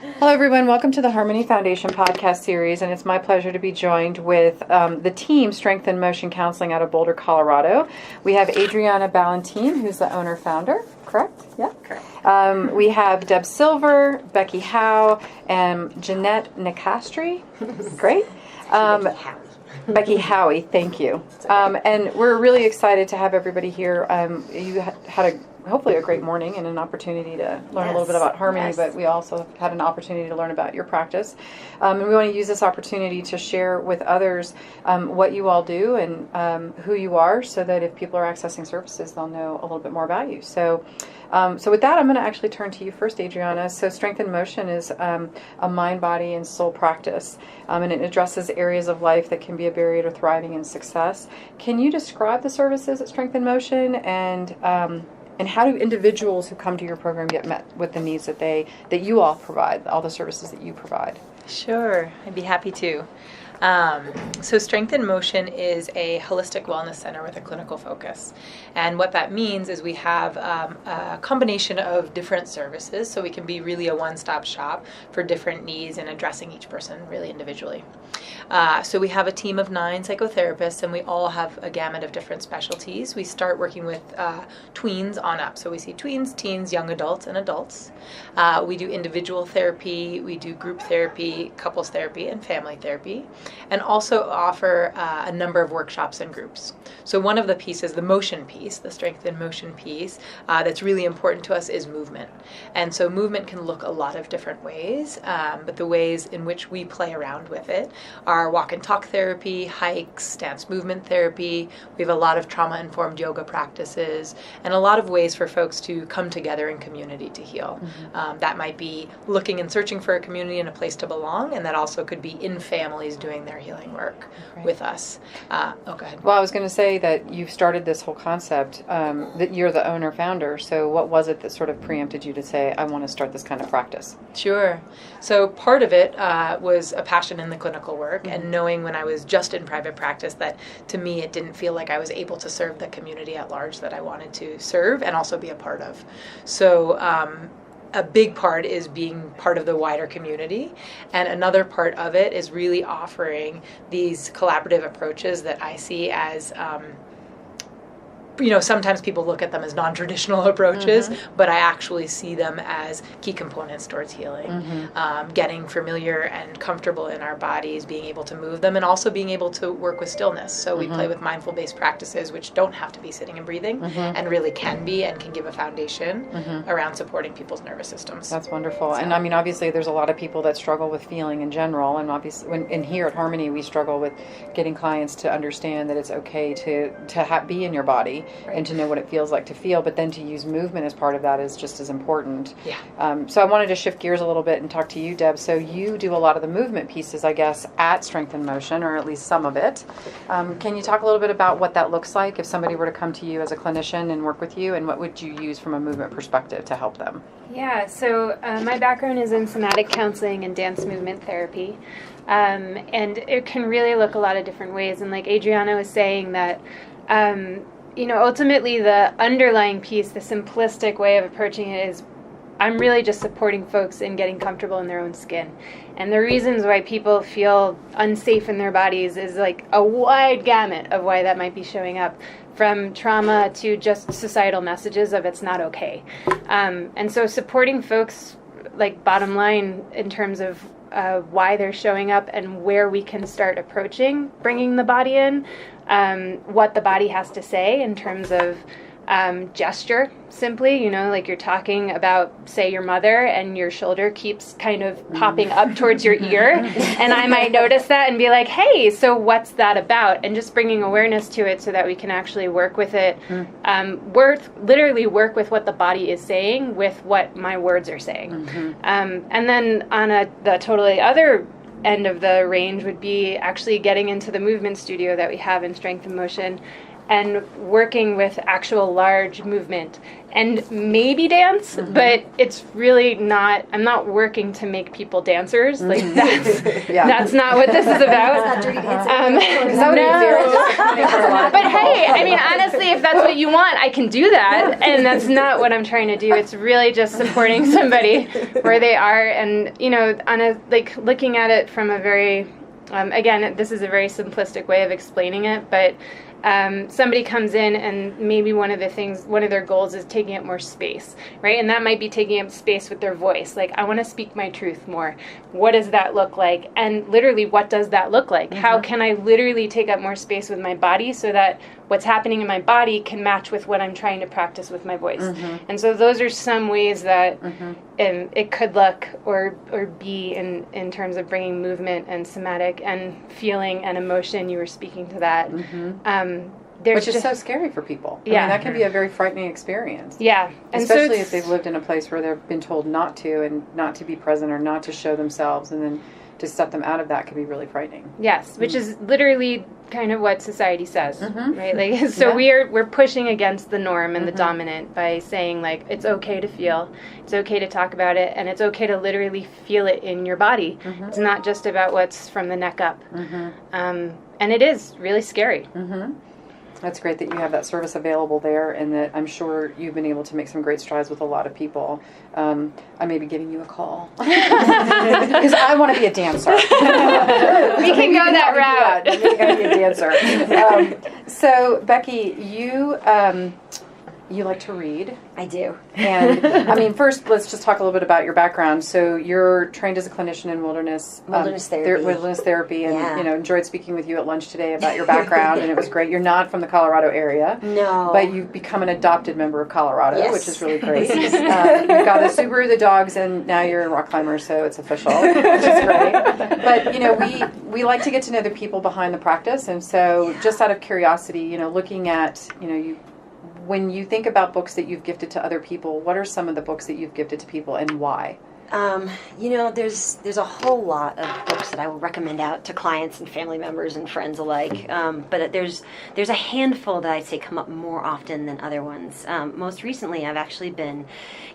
Hello, everyone. Welcome to the Harmony Foundation podcast series, and it's my pleasure to be joined with the team Strength in Motion Counseling out of Boulder, Colorado. We have Adriana Ballantine, who's the owner-founder, correct? Yeah? Correct. We have Deb Silver, Becky Howe, and Jeanette Nicastri. Great. Becky Howie, thank you. And we're really excited to have everybody here. You had hopefully a great morning and an opportunity to learn a little bit about Harmony, but we also had an opportunity to learn about your practice. And we want to use this opportunity to share with others what you all do and who you are, so that if people are accessing services, they'll know a little bit more about you. So with that, I'm going to actually turn to you first, Adriana. So Strength in Motion is a mind, body, and soul practice, and it addresses areas of life that can be a barrier to thriving and success. Can you describe the services at Strength in Motion, and how do individuals who come to your program get met with the needs that you all provide, all the services that you provide? Sure, I'd be happy to. So Strength in Motion is a holistic wellness center with a clinical focus. And what that means is we have a combination of different services, so we can be really a one-stop shop for different needs and addressing each person really individually. So we have a team of 9 psychotherapists, and we all have a gamut of different specialties. We start working with tweens on up. So we see tweens, teens, young adults, and adults. We do individual therapy, we do group therapy, couples therapy, and family therapy, and also offer a number of workshops and groups. So one of the pieces, the motion piece, the Strength in Motion piece, that's really important to us is movement. And so movement can look a lot of different ways, but the ways in which we play around with it are walk and talk therapy, hikes, dance movement therapy. We have a lot of trauma-informed yoga practices, and a lot of ways for folks to come together in community to heal. Mm-hmm. That might be looking and searching for a community and a place to belong, and that also could be in families doing their healing work with us. Go ahead. Well, I was going to say that you've started this whole concept, that you're the owner-founder, so what was it that sort of preempted you to say, I want to start this kind of practice? Sure. So part of it was a passion in the clinical work, and knowing when I was just in private practice that to me it didn't feel like I was able to serve the community at large that I wanted to serve and also be a part of. So a big part is being part of the wider community, and another part of it is really offering these collaborative approaches that I see as sometimes people look at them as non-traditional approaches, but I actually see them as key components towards healing. Getting familiar and comfortable in our bodies, being able to move them, and also being able to work with stillness. So we play with mindful-based practices, which don't have to be sitting and breathing, and really can be and can give a foundation around supporting people's nervous systems. That's wonderful. So, and I mean, obviously, there's a lot of people that struggle with feeling in general, and obviously, and here at Harmony, we struggle with getting clients to understand that it's okay to be in your body. Right. And to know what it feels like to feel, but then to use movement as part of that is just as important. Yeah. So I wanted to shift gears a little bit and talk to you, Deb. So you do a lot of the movement pieces, I guess, at Strength in Motion, or at least some of it. Can you talk a little bit about what that looks like if somebody were to come to you as a clinician and work with you, and what would you use from a movement perspective to help them? Yeah, so my background is in somatic counseling and dance movement therapy. And it can really look a lot of different ways. And like Adriana was saying that, ultimately the underlying piece, the simplistic way of approaching it is I'm really just supporting folks in getting comfortable in their own skin. And the reasons why people feel unsafe in their bodies is like a wide gamut of why that might be showing up, from trauma to just societal messages of it's not okay. And so supporting folks, like bottom line in terms of why they're showing up and where we can start approaching bringing the body in, what the body has to say in terms of gesture, simply, like you're talking about, say, your mother, and your shoulder keeps kind of popping up towards your ear, and I might notice that and be like, hey, so what's that about? And just bringing awareness to it so that we can actually work with it, literally work with what the body is saying with what my words are saying. And then on the totally other end of the range would be actually getting into the movement studio that we have in Strength in Motion and working with actual large movement and maybe dance, but it's really not, I'm not working to make people dancers. Like that's not what this is about. But hey, I mean, honestly, if that's what you want, I can do that. And that's not what I'm trying to do. It's really just supporting somebody where they are, and, you know, on a, like, looking at it from a very, again, this is a very simplistic way of explaining it, but somebody comes in and maybe one of their goals is taking up more space, right? And that might be taking up space with their voice. Like, I want to speak my truth more. What does that look like? And literally, what does that look like? How can I literally take up more space with my body so that what's happening in my body can match with what I'm trying to practice with my voice? And so those are some ways that it could look or be in terms of bringing movement and somatic and feeling and emotion. You were speaking to that. Which is so scary for people. I mean, that can be a very frightening experience. Yeah. And especially if they've lived in a place where they've been told not to, and not to be present or not to show themselves, and then to step them out of that can be really frightening. Yes, which is literally kind of what society says, right? Like, so we're pushing against the norm and the dominant by saying, like, it's okay to feel, it's okay to talk about it, and it's okay to literally feel it in your body. It's not just about what's from the neck up. And it is really scary. That's great that you have that service available there, and that I'm sure you've been able to make some great strides with a lot of people. I may be giving you a call because I want to be a dancer. We can go that route. Maybe I be a dancer. So, Becky, you like to read. I do. And I mean, first, let's just talk a little bit about your background. So you're trained as a clinician in wilderness therapy, and you know, enjoyed speaking with you at lunch today about your background, and it was great. You're not from the Colorado area, no, but you've become an adopted member of Colorado, yes, which is really great. You've got a Subaru, the dogs, and now you're a rock climber, so it's official, which is great. But you know, we like to get to know the people behind the practice, and so just out of curiosity, you know, looking at, you know, when you think about books that you've gifted to other people, what are some of the books that you've gifted to people, and why? You know, there's a whole lot of books that I will recommend out to clients and family members and friends alike. But there's a handful that I'd say come up more often than other ones. Most recently, I've actually been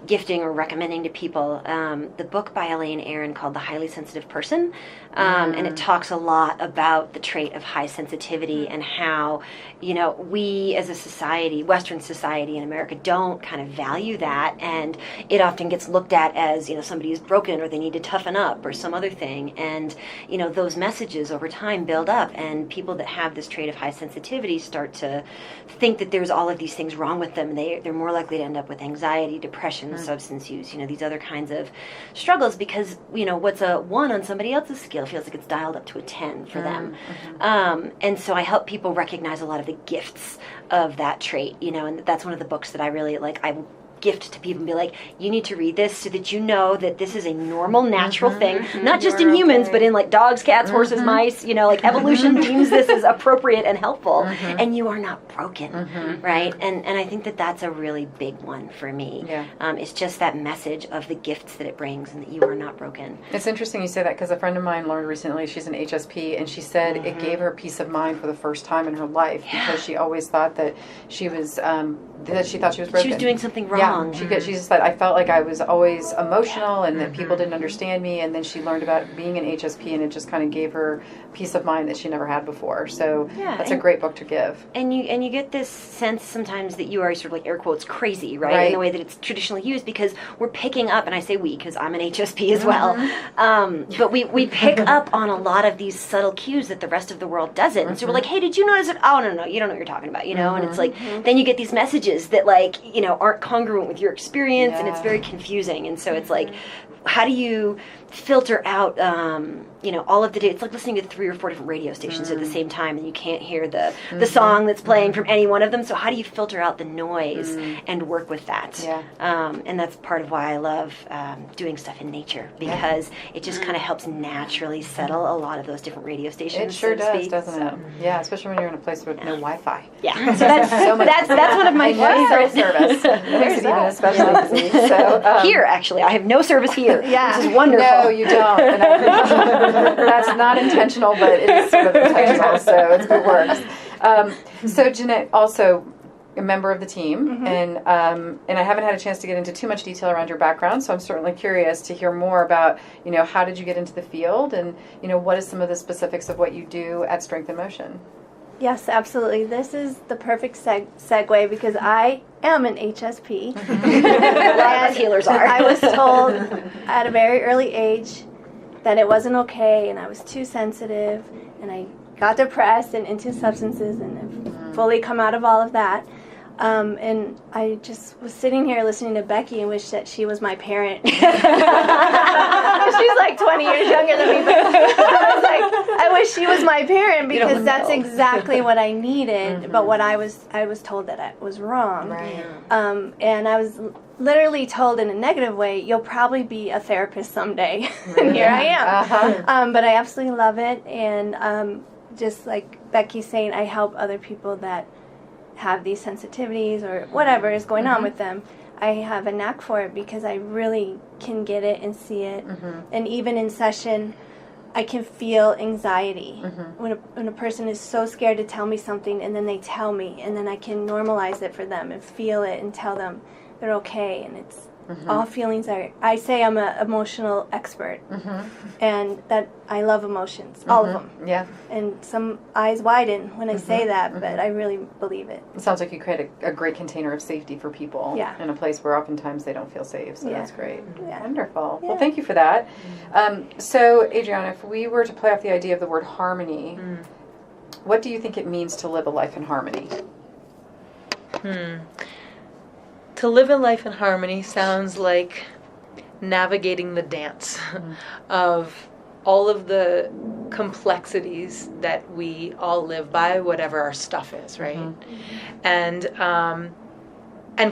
gifting or recommending to people the book by Elaine Aron called The Highly Sensitive Person. And it talks a lot about the trait of high sensitivity and how, you know, we as a society, Western society in America, don't kind of value that. And it often gets looked at as, you know, somebody is broken or they need to toughen up or some other thing. And, you know, those messages over time build up, and people that have this trait of high sensitivity start to think that there's all of these things wrong with them. They're more likely to end up with anxiety, depression, substance use, you know, these other kinds of struggles, because, you know, what's a 1 on somebody else's scale feels like it's dialed up to a 10 for them. And so I help people recognize a lot of the gifts of that trait, you know, and that's one of the books that I really like. I gift to people and be like, you need to read this so that you know that this is a normal, natural thing, not just in humans, but in like dogs, cats, horses, mice, you know, like evolution deems this as appropriate and helpful, and you are not broken, right? And I think that that's a really big one for me. It's just that message of the gifts that it brings and that you are not broken. It's interesting you say that, because a friend of mine learned recently, she's an HSP, and she said it gave her peace of mind for the first time in her life, because she always thought that she was, that she thought she was broken. She was doing something wrong. She just said, I felt like I was always emotional and that people didn't understand me, and then she learned about being an HSP, and it just kind of gave her peace of mind that she never had before. So that's a great book to give. And you get this sense sometimes that you are sort of like, air quotes, crazy, right? In the way that it's traditionally used, because we're picking up, and I say we because I'm an HSP as well, but we pick up on a lot of these subtle cues that the rest of the world doesn't. And so we're like, hey, did you notice it? Oh, no, you don't know what you're talking about, you know? And it's like, then you get these messages that, like, you know, aren't congruent with your experience, and it's very confusing. And so it's like, how do you filter out, you know, all of the data? It's like listening to 3 or 4 different radio stations at the same time, and you can't hear the song that's playing from any one of them. So how do you filter out the noise and work with that? And that's part of why I love doing stuff in nature, because it just kind of helps naturally settle a lot of those different radio stations. It sure does, doesn't it? Yeah, especially when you're in a place with no Wi-Fi. Yeah, so that's one of my favorite service. Makes it even especially easy. So, here, actually, I have no service here. Which is wonderful. No, you don't. And that's not intentional, but it is sort of intentional, so it works. So Jeanette, also a member of the team, and I haven't had a chance to get into too much detail around your background, so I'm certainly curious to hear more about, how did you get into the field, and, what is some of the specifics of what you do at Strength in Motion? Yes, absolutely. This is the perfect segue because I am an HSP. A lot of us healers are. I was told at a very early age that it wasn't okay and I was too sensitive, and I got depressed and into substances, and I've fully come out of all of that. And I just was sitting here listening to Becky and wish that she was my parent. She's like 20 years younger than me, but I was like, I wish she was my parent because that's exactly what I needed, but what I was told that I was wrong. Right. And I was literally told in a negative way, you'll probably be a therapist someday. And here I am. But I absolutely love it, and just like Becky's saying, I help other people that have these sensitivities or whatever is going on with them. I have a knack for it because I really can get it and see it. And even in session, I can feel anxiety when a person is so scared to tell me something, and then they tell me, and then I can normalize it for them and feel it and tell them they're okay, and it's all feelings I say I'm an emotional expert, and that I love emotions, all of them. Yeah. And some eyes widen when I say that, but I really believe it. It sounds like you create a great container of safety for people in a place where oftentimes they don't feel safe, so that's great. Yeah. Wonderful. Yeah. Well, thank you for that. So, Adriana, if we were to play off the idea of the word harmony, what do you think it means to live a life in harmony? To live a life in harmony sounds like navigating the dance of all of the complexities that we all live by, whatever our stuff is, right? And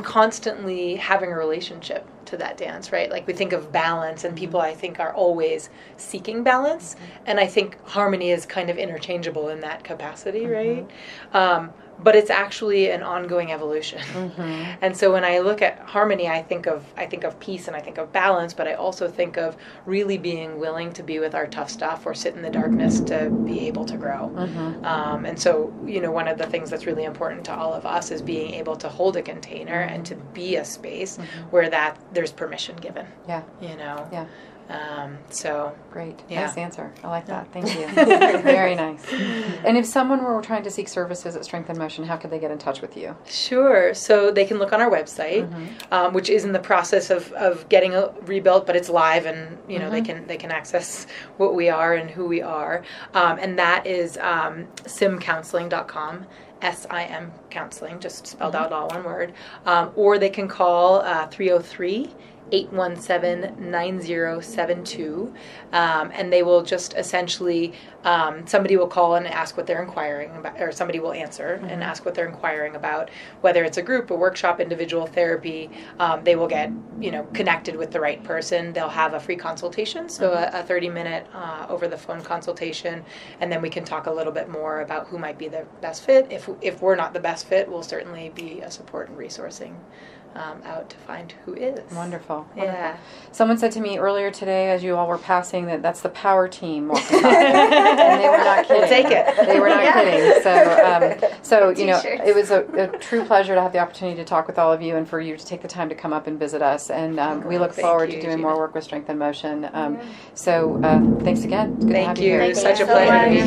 constantly having a relationship to that dance, right? Like we think of balance, and people I think are always seeking balance, and I think harmony is kind of interchangeable in that capacity, right? But it's actually an ongoing evolution. And so when I look at harmony, I think of peace and I think of balance, but I also think of really being willing to be with our tough stuff or sit in the darkness to be able to grow. And so, one of the things that's really important to all of us is being able to hold a container and to be a space where there's permission given. Yeah. Yeah. So great. Yeah. Nice answer. I like that. Thank you. Very nice. And if someone were trying to seek services at Strength in Motion, how could they get in touch with you? Sure. So they can look on our website, which is in the process of getting rebuilt, but it's live, and they can access what we are and who we are, and that is simcounseling.com. SIM counseling, just spelled out all one word, or they can call 303-817-9072, and they will just essentially, somebody will call and ask what they're inquiring about, or somebody will answer and ask what they're inquiring about, whether it's a group, a workshop, individual therapy. They will get connected with the right person. They'll have a free consultation, so a 30-minute over the phone consultation, and then we can talk a little bit more about who might be the best fit. If we're not the best fit, we'll certainly be a support and resourcing out to find who is. Wonderful. Yeah. Someone said to me earlier today, as you all were passing, that's the power team walking by. And they were not kidding. We'll take it. They were not kidding. So it was a true pleasure to have the opportunity to talk with all of you, and for you to take the time to come up and visit us. And we look forward to doing more work with Strength in Motion. So thanks again. It's good to have you here. Thank you. Such a pleasure to be here.